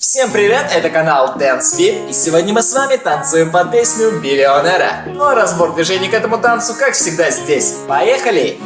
Всем привет, это канал Dance Fit, и сегодня мы с вами танцуем под песню Биллионера. Ну а разбор движений к этому танцу, как всегда, здесь. Поехали!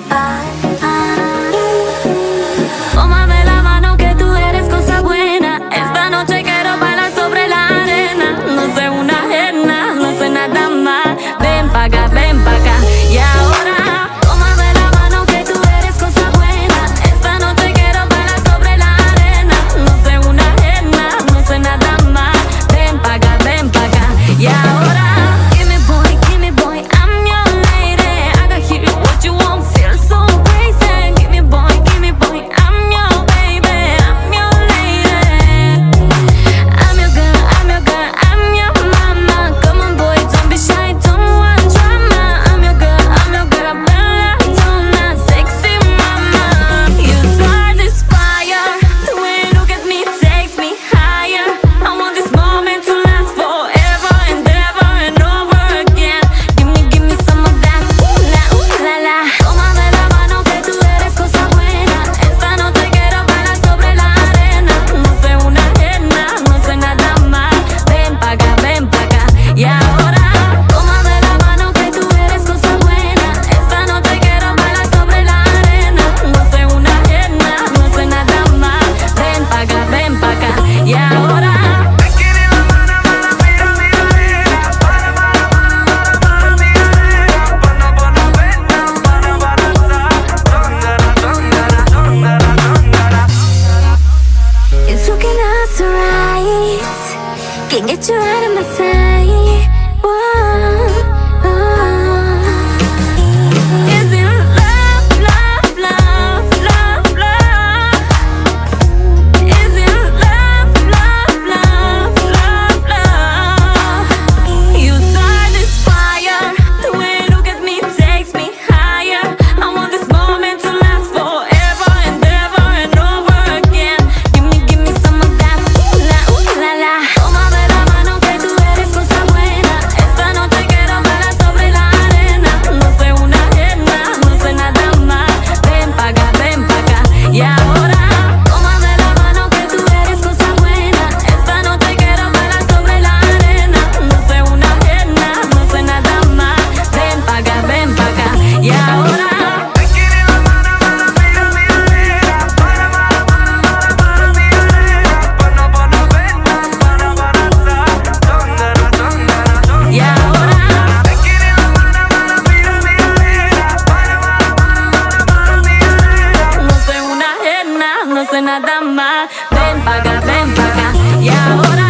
Can't get you out of my sight. Whoa, oh. Is it love, love, love, love, love? Is it love, love, love, love, love? You start this fire. The way you look at me takes me higher. I want this moment to last forever and ever and over again. Give me some of that. Ooh la la. Nada más. Ven pa' acá, y ahora.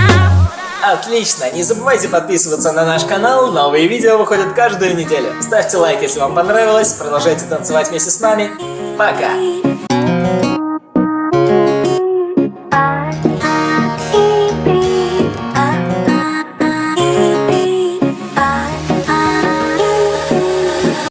Отлично! Не забывайте подписываться на наш канал, новые видео выходят каждую неделю. Ставьте лайк, если вам понравилось, продолжайте танцевать вместе с нами. Пока!